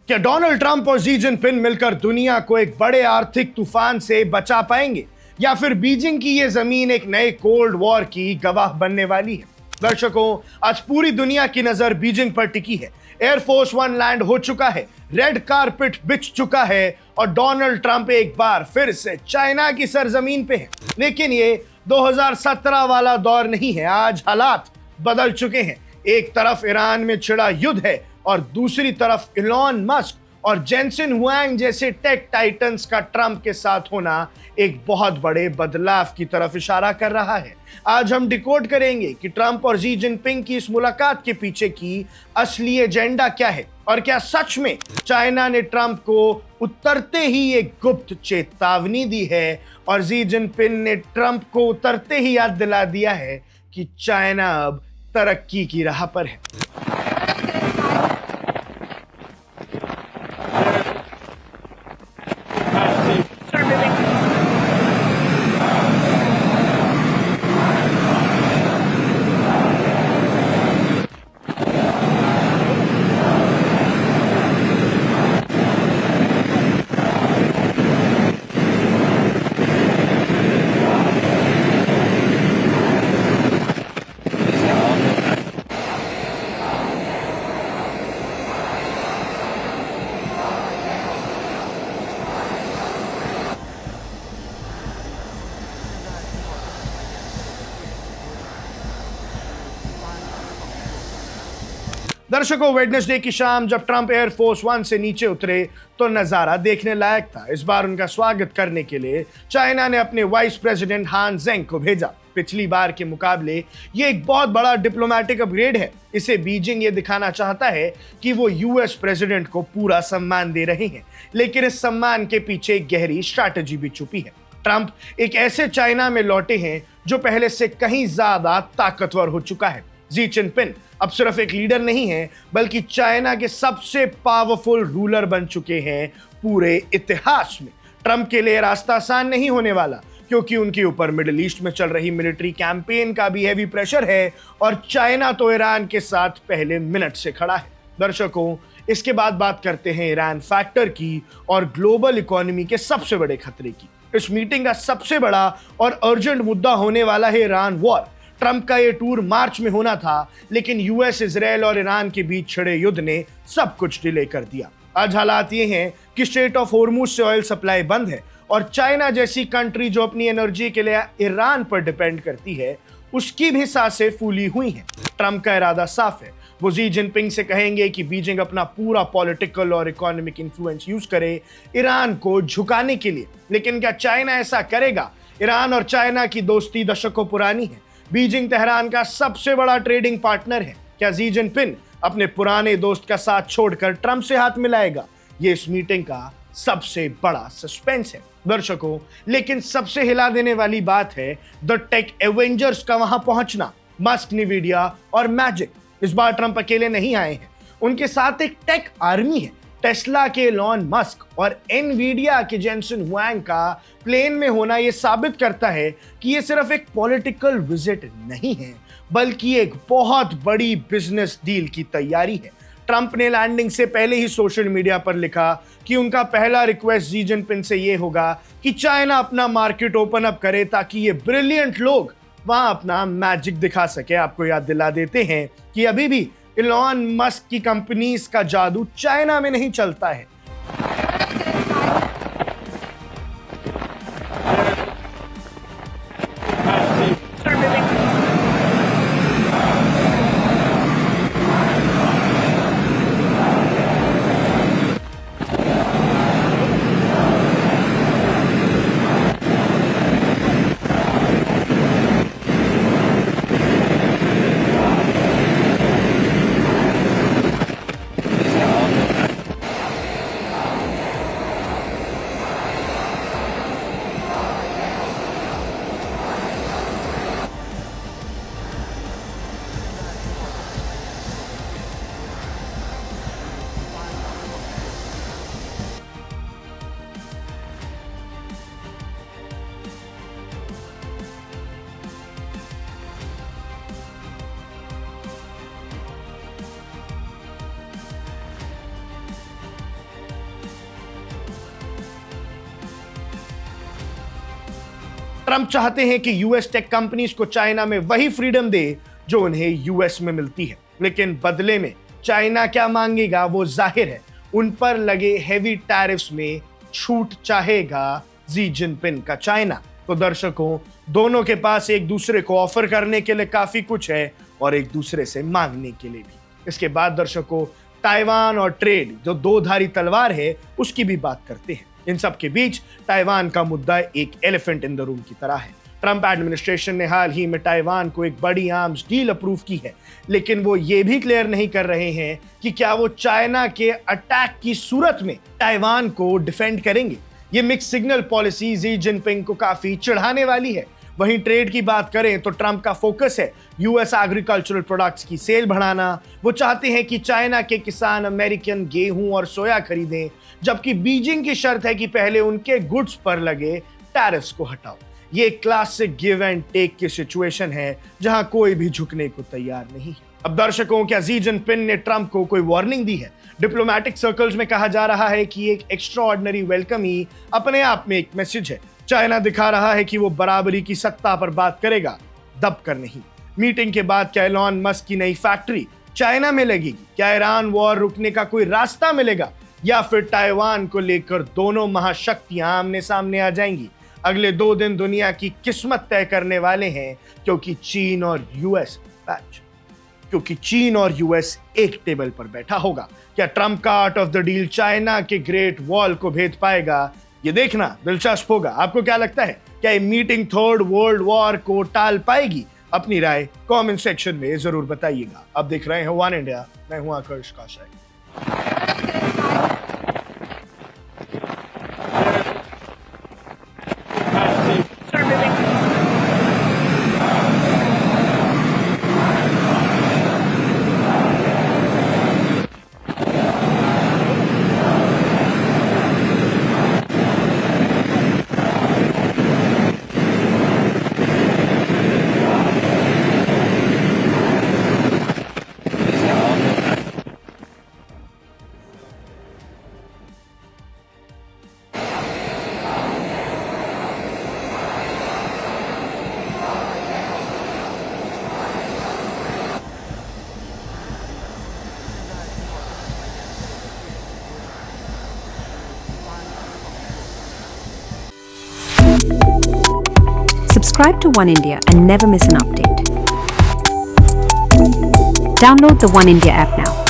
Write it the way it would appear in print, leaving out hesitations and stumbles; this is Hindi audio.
क्या डोनाल्ड ट्रंप और शी जिनपिंग मिलकर दुनिया को एक बड़े आर्थिक तूफान से बचा पाएंगे, या फिर बीजिंग की ये जमीन एक नए कोल्ड वॉर की गवाह बनने वाली है? दर्शकों, आज पूरी दुनिया की नजर बीजिंग पर टिकी है। एयरफोर्स वन लैंड हो चुका है, रेड कारपेट बिछ चुका है और डोनाल्ड ट्रंप एक बार फिर से चाइना की सरजमीन पे है। लेकिन ये 2017 वाला दौर नहीं है। आज हालात बदल चुके हैं। एक तरफ ईरान में छिड़ा युद्ध है और दूसरी तरफ इलॉन मस्क और जेनसेन हुआंग जैसे टेक टाइटन्स का ट्रंप के साथ होना एक बहुत बड़े बदलाव की तरफ इशारा कर रहा है। आज हम डिकोड करेंगे कि ट्रंप और शी जिनपिंग की इस मुलाकात के पीछे की असली एजेंडा क्या है और क्या सच में चाइना ने ट्रंप को उतरते ही एक गुप्त चेतावनी दी है और शी जिनपिंग ने ट्रंप को उतरते ही याद दिला दिया है कि चाइना अब तरक्की की राह पर है। दर्शकों, वेडनेसडे की शाम जब ट्रंप एयरफोर्स वन से नीचे उतरे तो नजारा देखने लायक था। इस बार उनका स्वागत करने के लिए चाइना ने अपने वाइस प्रेसिडेंट हान जेंग को भेजा। पिछली बार के मुकाबले ये एक बहुत बड़ा डिप्लोमेटिक अपग्रेड है। इसे बीजिंग ये दिखाना चाहता है कि वो यूएस प्रेसिडेंट को पूरा सम्मान दे रहे हैं, लेकिन इस सम्मान के पीछे एक गहरी स्ट्रैटेजी भी छुपी है। ट्रंप एक ऐसे चाइना में लौटे हैं जो पहले से कहीं ज्यादा ताकतवर हो चुका है। शी जिनपिंग अब सिर्फ एक लीडर नहीं है, बल्कि चाइना के सबसे पावरफुल रूलर बन चुके हैं पूरे इतिहास में। ट्रंप के लिए रास्ता आसान नहीं होने वाला, क्योंकि उनके ऊपर मिडिल ईस्ट में चल रही मिलिट्री कैंपेन का भी हैवी प्रेशर है और चाइना तो ईरान के साथ पहले मिनट से खड़ा है। दर्शकों, इसके बाद बात करते हैं ईरान फैक्टर की और ग्लोबल इकोनॉमी के सबसे बड़े खतरे की। इस मीटिंग का सबसे बड़ा और अर्जेंट मुद्दा होने वाला है ईरान वॉर। ट्रंप का ये टूर मार्च में होना था, लेकिन यूएस, इजराइल और ईरान के बीच छिड़े युद्ध ने सब कुछ डिले कर दिया। आज हालात ये हैं कि स्ट्रेट ऑफ होर्मुज से ऑयल सप्लाई बंद है और चाइना जैसी कंट्री जो अपनी एनर्जी के लिए ईरान पर डिपेंड करती है, उसकी भी सांसें फूली हुई हैं। ट्रंप का इरादा साफ है। वो शी जिनपिंग से कहेंगे कि बीजिंग अपना पूरा पॉलिटिकल और इकोनॉमिक इन्फ्लुएंस यूज करे ईरान को झुकाने के लिए। लेकिन क्या चाइना ऐसा करेगा? ईरान और चाइना की दोस्ती दशकों पुरानी है। बीजिंग तेहरान का सबसे बड़ा ट्रेडिंग पार्टनर है। क्या शी जिनपिंग अपने पुराने दोस्त का साथ छोड़कर ट्रंप से हाथ मिलाएगा? ये इस मीटिंग का सबसे बड़ा सस्पेंस है दर्शकों। लेकिन सबसे हिला देने वाली बात है द टेक एवेंजर्स का वहां पहुंचना। मस्क, निविडिया और मैजिक। इस बार ट्रंप अकेले नहीं आए हैं, उनके साथ एक टेक आर्मी है। टेस्ला के इलॉन मस्क और एनवीडिया के जेनसेन हुआंग का प्लेन में होना यह साबित करता है कि यह सिर्फ एक पॉलिटिकल विजिट नहीं है, बल्कि एक बहुत बड़ी बिजनेस डील की तैयारी है। ट्रंप ने लैंडिंग से पहले ही सोशल मीडिया पर लिखा कि उनका पहला रिक्वेस्ट शी जिनपिंग से यह होगा कि चाइना अपना मार्केट ओपन अप करे, ताकि ये ब्रिलियंट लोग वहां अपना मैजिक दिखा सके। आपको याद दिला देते हैं कि अभी भी इलॉन मस्क की कंपनीज का जादू चाइना में नहीं चलता है। ट्रंप चाहते हैं कि यूएस टेक कंपनीज को चाइना में वही फ्रीडम दे जो उन्हें यूएस में मिलती है, लेकिन बदले में चाइना क्या मांगेगा वो जाहिर है। उन पर लगे हेवी टैरिफ्स में छूट चाहेगा जी जिनपिंग का चाइना। तो दर्शकों, दोनों के पास एक दूसरे को ऑफर करने के लिए काफी कुछ है और एक दूसरे से मांगने के लिए भी। इसके बाद दर्शकों, ताइवान और ट्रेड जो दो धारी तलवार है उसकी भी बात करते हैं। इन सब के बीच ताइवान का मुद्दा एक एलिफेंट इन द रूम की तरह है। ट्रंप एडमिनिस्ट्रेशन ने हाल ही में ताइवान को एक बड़ी आर्म्स डील अप्रूव की है, लेकिन वो ये भी क्लियर नहीं कर रहे हैं कि क्या वो चाइना के अटैक की सूरत में ताइवान को डिफेंड करेंगे। ये mix signal policy Xi Jinping को काफी चिढ़ाने वाली है। वहीं ट्रेड की बात करें तो ट्रंप का फोकस है यूएस एग्रीकल्चरल प्रोडक्ट्स की सेल बढ़ाना। वो चाहते हैं कि चाइना के किसान अमेरिकन गेहूं और सोया खरीदें, जबकि बीजिंग की शर्त है कि पहले उनके गुड्स पर लगे टैरिफ्स को हटाओ। ये क्लासिक गिव एंड टेक की सिचुएशन है जहां कोई भी झुकने को तैयार नहीं है। अब दर्शकों, क्या जी जिनपिंग ने ट्रंप को कोई वार्निंग दी है? डिप्लोमैटिक सर्कल्स में कहा जा रहा है कि एक एक्स्ट्राऑर्डिनरी वेलकम ही अपने आप में एक मैसेज है। चाइना दिखा रहा है कि वो बराबरी की सत्ता पर बात करेगा, दब कर नहीं। मीटिंग के बाद क्या एलॉन मस्क की नई फैक्ट्री चाइना में लगेगी? क्या ईरान वॉर रुकने का कोई रास्ता मिलेगा, या फिर ताइवान को लेकर दोनों महाशक्तियां आमने सामने आ जाएंगी? अगले 2 दिन दुनिया की किस्मत तय करने वाले हैं, क्योंकि चीन और यूएस एक टेबल पर बैठा होगा। क्या ट्रंप का art of the deal China के ग्रेट वॉल को भेद पाएगा? ये देखना दिलचस्प होगा। आपको क्या लगता है, क्या ये मीटिंग थर्ड वर्ल्ड वॉर को टाल पाएगी? अपनी राय कमेंट सेक्शन में जरूर बताइएगा। अब देख रहे हैं वन इंडिया, मैं हूं आकर्ष काशाई। Subscribe to One India and never miss an update. Download the One India app now.